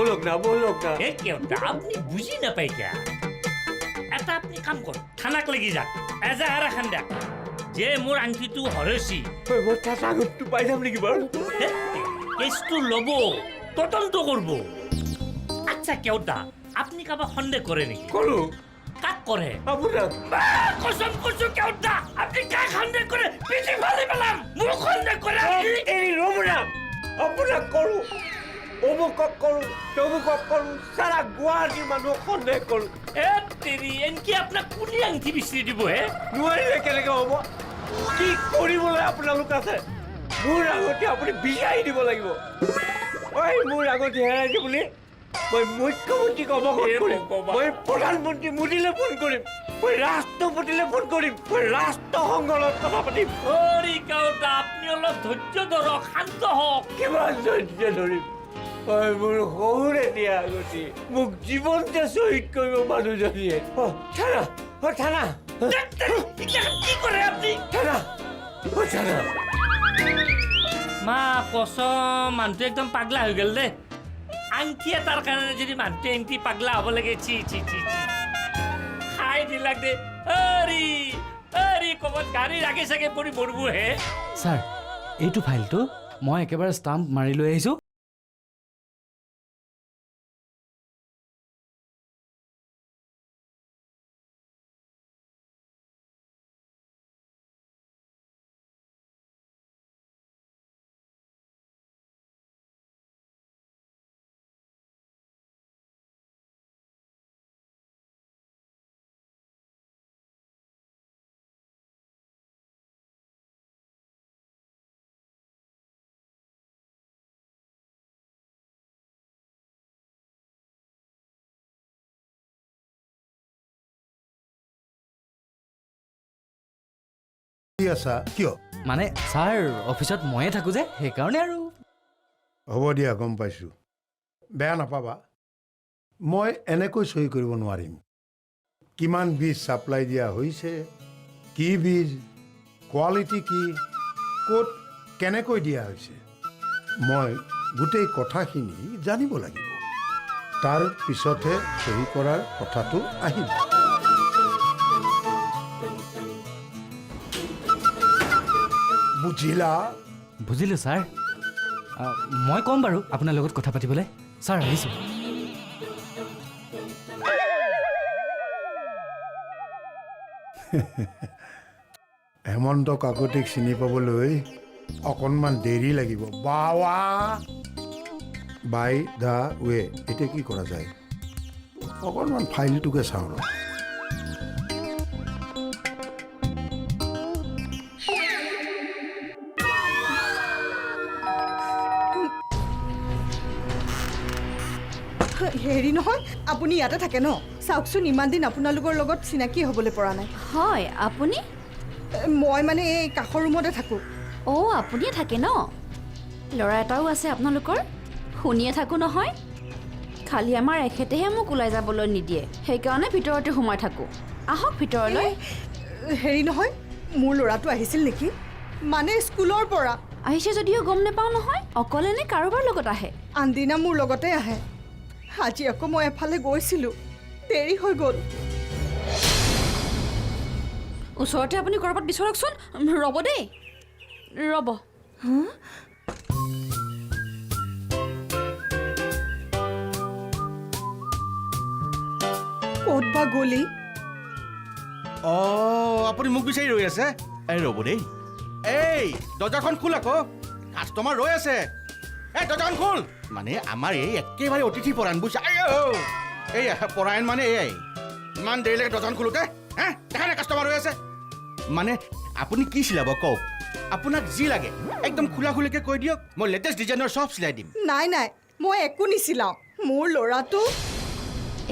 বলক না এ কেউটা আপনি বুঝি না পাই কে এটা আপনি কাম কর থানাক লাগি যাক এজাহার এখন দেখ যে মোৰ আংঠিটো হৰছি মই তাত আগতটো পাই যাম নেকি বাৰু কেছটো ল'ব তদন্ত কৰব আচ্ছা কেউটা আপনি কাবা সন্দেহ কৰে নাকি কৰো কাক কৰে আপোনাক কসম কৰছো কেউটা আপনি কাক সন্দেহ কৰে পিঠি ফালি পেলাম মোক সন্দেহ কৰে এৰি ৰ'ব না আপোনাক কৰো অমুকক কৰো তমুকক কৰো সাৰা গুৱাহাটী মানুহক সন্দেহ কৰো এ তেৰি এনকি আপনাৰ কোনি আংঠি বিচৰি দিব হে নোৱাৰিলে কেনেকৈ হ'ব কি কৰিবলৈ আপোনালোক আছে মোৰ আগতে আপুনি বিচাৰি দিব লাগিব ঐ মোৰ আগতে হেৰাইছে বুলি মই মুখ্যমন্ত্ৰীক অৱগত কৰিম মই প্ৰধানমন্ত্ৰী মোদীলৈ ফোন কৰিম মই ৰাষ্ট্ৰপতিলৈ ফোন কৰিম মই ৰাষ্ট্ৰসংঘৰ লগত কথা পাতিম হৰি কেউটা আপনি অলপ ধৈৰ্য ধৰক শান্ত হওক কিমান ধৈৰ্য ধৰিম মোৰ সৰুৰে দিয়া আগতে মোক জীৱনতে শ্বহীদ কৰিব মানুহজনীয়ে থানা কি করে আপনি থানা মা কসম মানুহটো একদম পাগলা হৈ গেল দে আংঠি এটাৰ কাৰণে যদি মানুহটো এনকি পাগলা হ'ব লাগে চি খাই দিলাক দে হৰি ক'ৰবাত গাড়ীৰ আগে চাগে পৰি মৰিব হে ছাৰ এইটো ফাইলটো মই একেবাৰে ষ্টাম্প মাৰি লৈ আহিছোঁ আছা কিয় মানে ছাৰ অফিচত ময়ে থাকোঁ যে সেইকাৰণে আৰু হ'ব দিয়া গম পাইছোঁ বেয়া নাপাবা মই এনেকৈ চহী কৰিব নোৱাৰিম কিমান বীজ ছাপ্লাই দিয়া হৈছে কি বীজ কোৱালিটি কি ক'ত কেনেকৈ দিয়া হৈছে মই গোটেই কথাখিনি জানিব লাগিব তাৰ পিছতহে চহী কৰাৰ কথাটো আহিব বুজিলোঁ ছাৰ মই ক'ম বাৰু আপোনাৰ লগত কথা পাতিবলৈ ছাৰ আহিছোঁ হেমন্ত কাকতিক চিনি পাবলৈ অকণমান দেৰি লাগিব বাৱা বাই দা ৱে এতিয়া কি কৰা যায় অকণমান ফাইলটোকে চাওঁ ৰ হেৰি নহয় আপুনি ইয়াতে থাকে ন চাওকচোন ইমান দিন আপোনালোকৰ লগত চিনাকি হ'বলৈ পৰা নাই হয় আপুনি মই মানে এই কাষৰ ৰুমতে থাকোঁ অ' আপুনিয়ে থাকে ন ল'ৰা এটাও আছে আপোনালোকৰ শুনিয়ে থাকোঁ নহয় খালি আমাৰ এখেতেহে মোক ওলাই যাবলৈ নিদিয়ে সেইকাৰণে ভিতৰতে সোমাই থাকোঁ আহক ভিতৰলৈ হেৰি নহয় মোৰ ল'ৰাটো আহিছিল নেকি মানে স্কুলৰ পৰা আহিছে যদিও গম নাপাওঁ নহয় অকলে নে কাৰোবাৰ লগত আহে আনদিনা মোৰ লগতে আহে আজি আকৌ মই এফালে গৈছিলোঁ দেৰি হৈ গ'ল ওচৰতে আপুনি ক'ৰবাত বিচৰকচোন ৰ'ব দেই ৰ'ব ক'ত বা গ'লি আপুনি মোক বিচাৰি ৰৈ আছে এই ৰ'ব দেই এই দৰ্জাখন খোল আকৌ কাষ্টমাৰ ৰৈ আছে এই দৰ্জাখন খোল মানে আমাৰ এই একেবাৰে অতিথি পৰায়ণ বুজিছা এই পৰায়ণ মানে এই ইমান দেৰিলৈকে দৰ্জাখন খোলোতে হে দেখা নাই কাষ্টমাৰ ৰৈ আছে মানে আপুনি কি চিলাব কওক আপোনাক যি লাগে একদম খোলা খুলিকৈ কৈ দিয়ক মই লেটেষ্ট ডিজাইনৰ চব চিলাই দিম নাই মই একো নিচিলাওঁ মোৰ ল'ৰাটো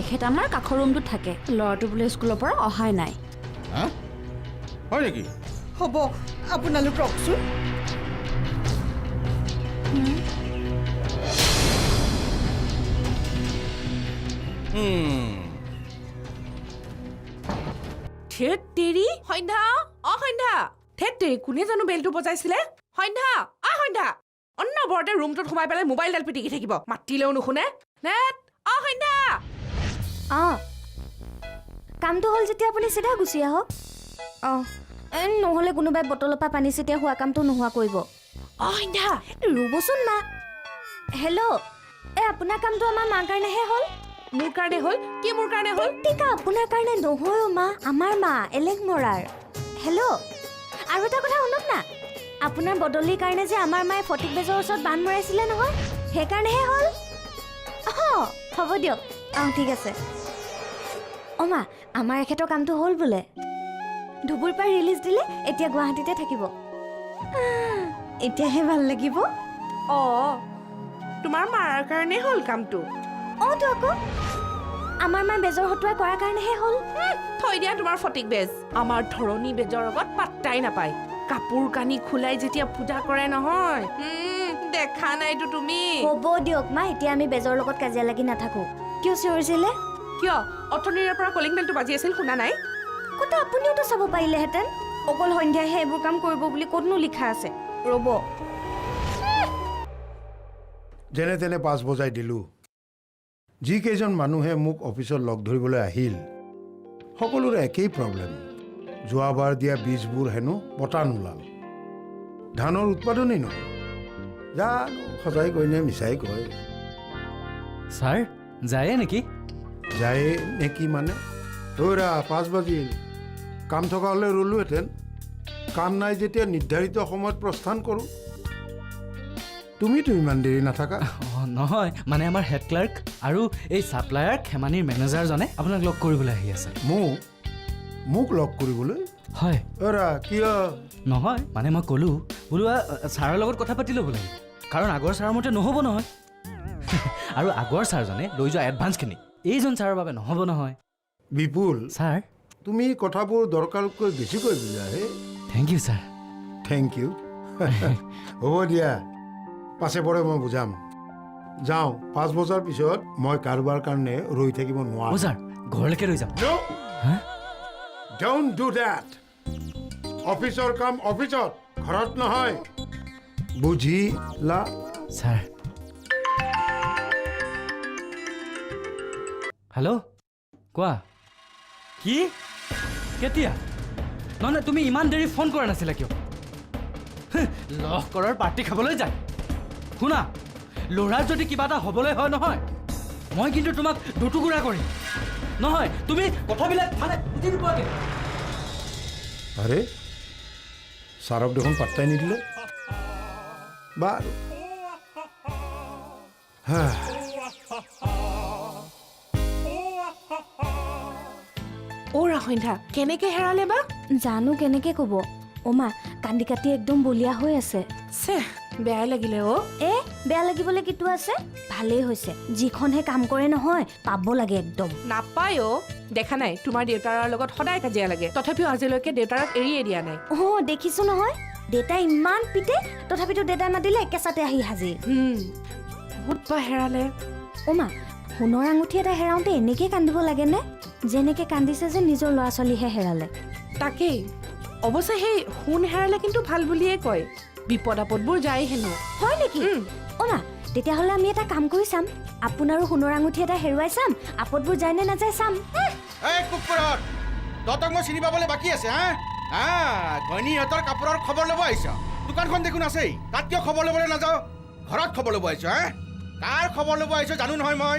এখেত আমাৰ কাষৰ ৰুমটোত থাকে ল'ৰাটো বোলে স্কুলৰ পৰা অহাই নাই হয় নেকি হ'ব আপোনালোক ৰখচোন থেত তেৰি সন্ধ্যা সন্ধ্যা থেত তেৰি কোনে জানো বেলটো বজাইছিলে সন্ধ্যা সন্ধ্যা অন্নবৰতে ৰুমটোত সোমাই পেলাই মোবাইলডাল পিটিকি থাকিব মাতিলেও নুশুনে নেট অ সন্ধ্যা অঁ কামটো হ'ল যেতিয়া আপুনি চিধা গুচি আহক অঁ নহ'লে কোনোবাই বটলৰ পৰা পানী চিটিয়াই হোৱা কামটো নোহোৱা কৰিব অ সন্ধ্যা ৰ'বচোন মা হেল্ল' আপোনাৰ কামটো আমাৰ মাৰ কাৰণেহে হ'ল মোৰ কাৰণে হ'ল কি মোৰ কাৰণে হ'ল টিকা আপোনাৰ কাৰণে নহয় মা আমাৰ মা এলেক মৰাৰ হেল্ল' আৰু এটা কথা শুনক না আপোনাৰ বদলিৰ কাৰণে যে আমাৰ মায়ে ফটিক বেজৰ ওচৰত বান্ধ মৰাইছিলে নহয় সেইকাৰণেহে হ'ল অঁ হ'ব দিয়ক অঁ ঠিক আছে মা আমাৰ এখেতৰ কামটো হ'ল বোলে ধুবুৰ পৰা ৰিলিজ দিলে এতিয়া গুৱাহাটীতে থাকিব এতিয়াহে ভাল লাগিব অ তোমাৰ মাৰ কাৰণে হ'ল কামটো অঁ তো আকৌ আমাৰ মায়ে বেজৰ হতুৱাই কৰাৰ কাৰণেহে হ'ল থৈ দিয়া তোমাৰ ফটিক বেজ আমাৰ ধৰণী বেজৰ লগত পাত্তাই নাপায় কাপোৰ কানি খোলাই যেতিয়া পূজা কৰে নহয় দেখা নাইতো তুমি হ'ব দিয়ক মা এতিয়া আমি বেজৰ লগত কাজিয়া লাগি নাথাকো কিয় চিঞৰিছিলে কিয় অথনিৰে পৰা কলিং বেলটো বাজি আছিল শুনা নাই ক'ত আপুনিওতো চাব পাৰিলেহেঁতেন অকল সন্ধ্যাহে এইবোৰ কাম কৰিব বুলি ক'তনো লিখা আছে ৰ'ব যেনে তেনে 5 বজাই দিলোঁ যিকেইজন মানুহে মোক অফিচত লগ ধৰিবলৈ আহিল সকলোৰে একেই প্ৰব্লেম যোৱাবাৰ দিয়া বীজবোৰ হেনো বতা নোলাল ধানৰ উৎপাদনেই নহয় জানো সঁচাই কয় নে মিছাই কয় ছাৰ যায়ে নেকি যায়ে নেকি মানে ৰা 5 বাজিল কাম থকা হ'লে ৰ'লোহেঁতেন কাম নাই যেতিয়া নিৰ্ধাৰিত সময়ত প্ৰস্থান কৰোঁ তুমিতো ইমান দেৰি নাথাকা অঁ নহয় মানে আমাৰ হেড ক্লাৰ্ক আৰু এই ছাপ্লায়াৰ খেমানিৰ মেনেজাৰজনে আপোনাক লগ কৰিবলৈ আহি আছে মোক লগ কৰিবলৈ হয় ৰা কিয় নহয় মানে মই ক'লোঁ বোলো ছাৰৰ লগত কথা পাতি ল'ব লাগিব কাৰণ আগৰ ছাৰৰ মতে নহ'ব নহয় আৰু আগৰ ছাৰজনে লৈ যোৱা এডভান্সখিনি এইজন ছাৰৰ বাবে নহ'ব নহয় বিপুল ছাৰ তুমি কথাবোৰ দৰকাৰতকৈ বেছিকৈ বুজা হে thank you sir thank you হ'ব দিয়া পাছে পৰে মই বুজাম যাওঁ 5 বজাৰ পিছত মই কাৰোবাৰ কাৰণে ৰৈ থাকিব নোৱাৰোঁ ছাৰ ঘৰলৈকে ৰৈ যাম ডোন্ট ডু ডেট অফিচৰ কাম অফিচত ঘৰত নহয় বুজিলা ছাৰ হেল্ল' কোৱা কি কেতিয়া নহয় তুমি ইমান দেৰি ফোন কৰা নাছিলা কিয় লহ কৰাৰ পাৰ্টি খাবলৈ যায় শুনা ল'ৰাৰ যদি কিবা এটা হ'বলৈ হয় নহয় মই কিন্তু তোমাক দুটুকুৰা কৰিম নহয় তুমি কথাবিলাক মানে বুজি নোপোৱাকে আৰে ছাৰক দেখোন পাত্তাই নিদিলে বাৰু অ সন্ধ্যা কেনেকে হেৰালে বা জানো কেনেকে ক'ব মা কান্দি কাটি একদম বলিয়া হৈ আছে বেয়া লাগিলে বেয়া লাগিবলৈ কিটো আছে ভালেই হৈছে যিখনহে কাম কৰে নহয় পাব লাগে একদম নাপায় দেখা নাই তোমাৰ দেউতাৰ লগত সদায় কাজিয়া লাগে তথাপিও আজিলৈকে দেউতাৰক এৰিয়ে দিয়া নাই দেখিছো নহয় দেউতাই ইমান পিতে তথাপিতো দেউতাই মাতিলে একেচাতে আহি হাজিৰ বহুত বা হেৰালে মা সোণৰ আঙুঠি এটা হেৰাওঁতে এনেকে কান্দিব লাগে নে যেনেকে কান্দিছে যে নিজৰ ল'ৰা ছোৱালীহে হেৰালে তাকেই অৱশ্যে সেই সোণ হেৰালে কিন্তু ভাল বুলিয়ে কয় বিপদ আপদবোৰ যায় হেনো হয় নেকি মা তেতিয়াহ'লে আমি এটা কাম কৰি চাম আপোনাৰো সোণৰ আঙুঠি এটা হেৰুৱাই চাম আপদবোৰ যায় নে নাযায় চাম কুকুৰত তহঁতক মই চিনি পাবলৈ বাকী আছে ঘৈণীহঁতৰ কাপোৰৰ খবৰ ল'ব আহিছ দোকানখন দেখোন আছেই তাত কিয় খবৰ ল'বলৈ নাযাওঁ ঘৰত খবৰ ল'ব আহিছ কাৰ খবৰ ল'ব আহিছ জানো নহয় মই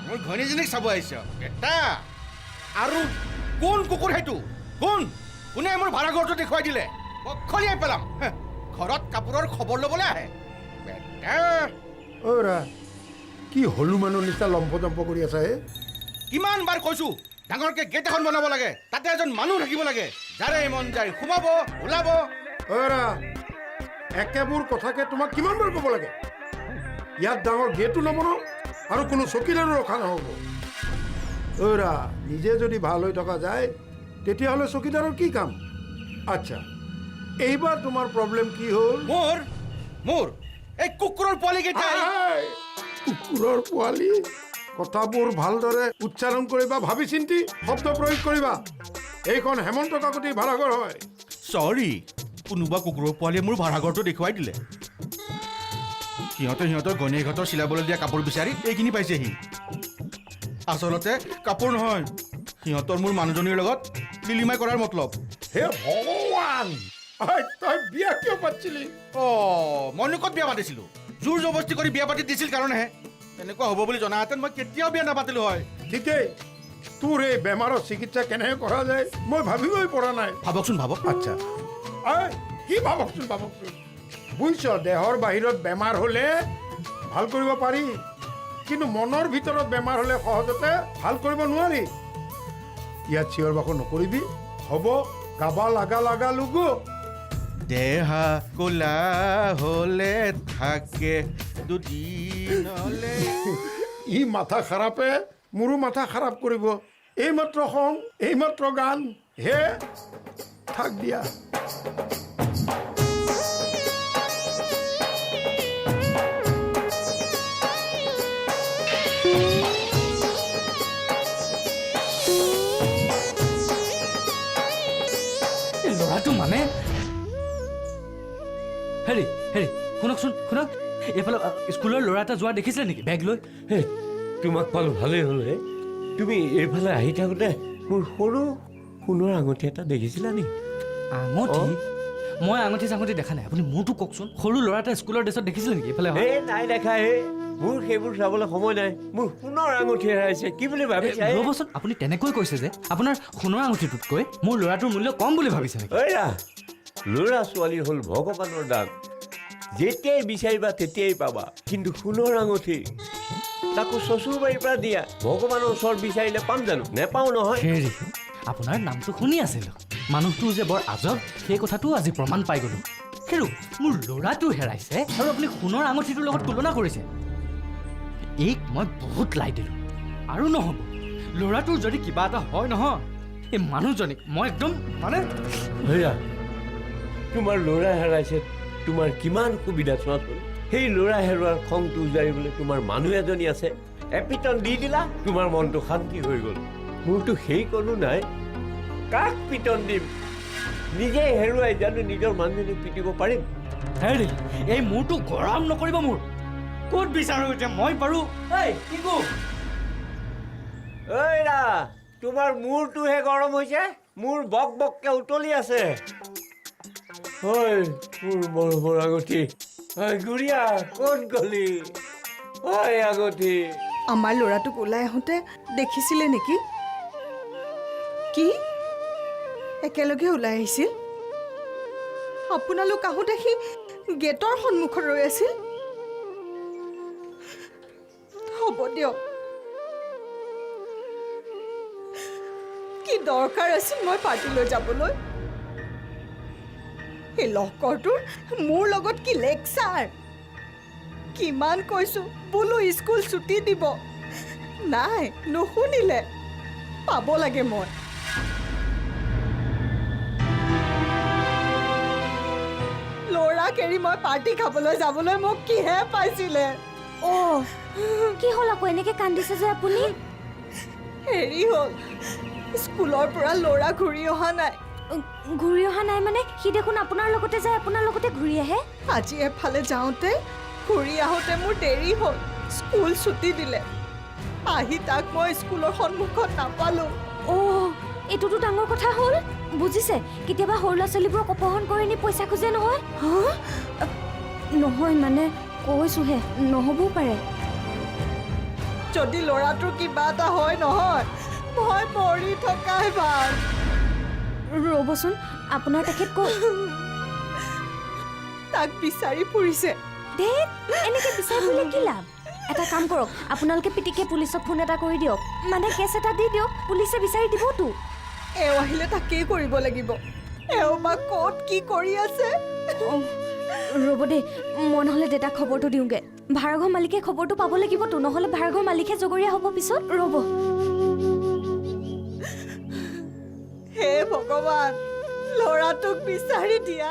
মোৰ ঘৈণীজনীক চাব আহিছ এটা আৰু কোন কুকুৰ সেইটো কোনে মোৰ ভাড়া ঘৰটো দেখুৱাই দিলে খলিয়াই পেলাম ঘৰত কাপোৰৰ খবৰ ল'বলৈ আহে ৰা কি হলু মানুহ নিচিনা লম্প জম্প কৰি আছা হে কিমান বাৰ কৈছো ডাঙৰকে গেট এখন বনাব লাগে তাতে এজন মানুহ থাকিব লাগে যাৰে মন যায় সোমাব ওলাব ৰা একেবোৰ কথাকে তোমাক কিমান বাৰ ক'ব লাগে ইয়াত ডাঙৰ গেটো নবনাও আৰু কোনো চকীদাৰো ৰখা নহ'ব ৰা নিজে যদি ভাল হৈ থকা যায় তেতিয়াহ'লে চকীদাৰৰ কি কাম আচ্ছা এইবাৰ তোমাৰ প্ৰব্লেম কি হ'ল মোৰ এই কুকুৰৰ পোৱালীকেইটাই কুকুৰৰ পোৱালি কথাবোৰ ভালদৰে উচ্চাৰণ কৰিবা ভাবি চিন্তি শব্দ প্ৰয়োগ কৰিবা এইখন হেমন্ত কাকতিৰ ভাড়াঘৰ হয় চৰি কোনোবা কুকুৰৰ পোৱালীয়ে মোৰ ভাড়াঘৰটো দেখুৱাই দিলে সিহঁতৰ ঘনীয়েকহঁতৰ চিলাবলৈ দিয়া কাপোৰ বিচাৰি এইখিনি পাইছেহি আচলতে কাপোৰ নহয় সিহঁতৰ মোৰ মানুহজনীৰ লগত লিলিমাই কৰাৰ মতলব হে ভগৱান ঐ, তই বিয়া কিয় পাতিছিলি মইনো ক'ত বিয়া পাতিছিলোঁ জোৰ জবস্তি কৰি বিয়া পাতি দিছিল কাৰণেহে এনেকুৱা হ'ব বুলি জনাহেঁতেন মই কেতিয়াও বিয়া নাপাতিলোঁ হয় ঠিকেই তোৰ এই বেমাৰৰ চিকিৎসা কেনেকৈ কৰা যায় মই ভাবিবই পৰা নাই ভাবকচোন ভাবক আচ্ছা ঐ, কি ভাবকচোন বুজিছ দেহৰ বাহিৰত বেমাৰ হ'লে ভাল কৰিব পাৰি কিন্তু মনৰ ভিতৰত বেমাৰ হ'লে সহজতে ভাল কৰিব নোৱাৰি ইয়াত চিঞৰ বাখৰ নকৰিবি হ'ব গাবা লাগা লুগু দেহা কোলা হ'লে থাকে দুদিনলে ই মাথা খাৰাপে মোৰো মাথা খাৰাপ কৰিব এইমাত্ৰ খং এইমাত্ৰ গান হে থাক দিয়া এই ল'ৰাটো মানে হেৰি শুনকচোন শুনক এইফালে স্কুলৰ ল'ৰা এটা যোৱা দেখিছিলে নেকি বেগ লৈ হে তোমাক পালোঁ ভালেই হ'ল হে তুমি এইফালে আহি থাকোঁতে মোৰ সৰু সোণৰ আঙুঠি এটা দেখিছিলা নেকি আঙুঠি মই আঙুঠি চাঙুঠি দেখা নাই আপুনি মোৰতো কওকচোন সৰু ল'ৰা এটা স্কুলৰ ড্ৰেছত দেখিছিলে নেকি এইফালে হে নাই দেখা হে মোৰ সেইবোৰ চাবলৈ সময় নাই মোৰ সোণৰ আঙুঠি হেৰাইছে কি বুলি ভাবিছা ৰ'বচোন আপুনি তেনেকৈ কৈছে যে আপোনাৰ সোণৰ আঙুঠিটোতকৈ মোৰ ল'ৰাটোৰ মূল্য কম বুলি ভাবিছে নেকি ঐৰা ল'ৰা ছোৱালী হ'ল ভগৱানৰ দান যেতিয়াই বিচাৰিবা তেতিয়াই পাবা কিন্তু সোণৰ আঙুঠি তাকো চচুৰবাৰীৰ পৰা দিয়া ভগৱানৰ ওচৰত বিচাৰিলে পাম জানো নেপাওঁ নহয় হেৰি আপোনাৰ নামটো শুনি আছিলোঁ মানুহটো যে বৰ আজব সেই কথাটো আজি প্ৰমাণ পাই গ'লোঁ হেৰু মোৰ ল'ৰাটো হেৰাইছে আৰু আপুনি সোণৰ আঙুঠিটোৰ লগত তুলনা কৰিছে এইক মই বহুত লাই দিলোঁ আৰু নহ'ব ল'ৰাটোৰ যদি কিবা এটা হয় নহয় এই মানুহজনীক মই একদম মানে হেৰা তোমাৰ ল'ৰা হেৰাইছে তোমাৰ কিমান সুবিধা চোৱাচোন সেই ল'ৰা হেৰুৱাৰ খংটো উজাৰিবলৈ তোমাৰ মানুহ এজনী আছে এপিটন দি দিলা তোমাৰ মনটো শান্তি হৈ গ'ল মোৰতো সেই কোনো নাই কাক পিটন দিম নিজে হেৰুৱাই জানো নিজৰ মানুহজনীক পিটিব পাৰিম হেৰি এই মূৰটো গৰম নকৰিব মোৰ ক'ত বিচাৰোঁ এতিয়া মই পাৰোঁ এই কি কওঁ ঐৰা তোমাৰ মূৰটোহে গৰম হৈছে মোৰ বক বককে উতলি আছে ঐ মোৰ মৰমৰ আগঠি ঐ গুৰিয়া ক'ত গলি ঐ আগঠি আমাৰ ল'ৰাটোক ওলাই আহোঁতে দেখিছিলে নেকি কি একেলগে ওলাই আহিছিল আপোনালোক আহোঁতে সি গেটৰ সন্মুখত ৰৈ আছিল হ'ব দিয়ক কি দৰকাৰ আছিল মই পাৰ্টিলৈ যাবলৈ এই লহকৰটোৰ মোৰ লগত কি লেকচাৰ কিমান কৈছো বোলো স্কুল ছুটি দিব নাই নুশুনিলে পাব লাগে মই ল'ৰাক এৰি মই পাৰ্টি খাবলৈ যাবলৈ মোক কিহে পাইছিলে অ' কি হ'ল আকৌ এনেকৈ কান্দিছে যে আপুনি হেৰি হ'ল স্কুলৰ পৰা ল'ৰা ঘূৰি অহা নাই ঘূৰি অহা নাই মানে সি দেখোন আপোনাৰ লগতে যায় আপোনাৰ লগতে ঘূৰি আহে আজি এফালে যাওঁতে ঘূৰি আহোঁতে মোৰ দেৰি হ'ল স্কুল ছুটি দিলে আহি তাক মই স্কুলৰ সন্মুখত নাপালোঁ অ' এইটোতো ডাঙৰ কথা হ'ল বুজিছে কেতিয়াবা সৰু ল'ৰা ছোৱালীবোৰক অপহৰণ কৰি নি পইচা খোজে নহয় নহয় মানে কৈছোঁহে নহ'বও পাৰে যদি ল'ৰাটোৰ কিবা এটা হয় নহয় মই মৰি থকাই ভাল ৰ'বচোন আপোনাৰ তেখেত ক'ত তাক বিচাৰি ফুৰিছে ধেত এনেকৈ বিচাৰি ফুৰিলে কি লাভ এটা কাম কৰক আপোনালোকে পিটিকে পুলিচক ফোন এটা কৰি দিয়ক মানে কেছ এটা দি দিয়ক পুলিচে বিচাৰি দিবতো এওঁ আহিলে তাকেই কৰিব লাগিব এওঁ বা ক'ত কি কৰি আছে ৰ'ব দেই মই নহ'লে দেউতাক খবৰটো দিওঁগৈ ভাড়াঘৰ মালিকে খবৰটো পাব লাগিবতো নহ'লে ভাড়াঘৰ মালিকে জগৰীয়া হ'ব পিছত ৰ'ব হে ভগৱান ল'ৰাটোক বিচাৰি দিয়া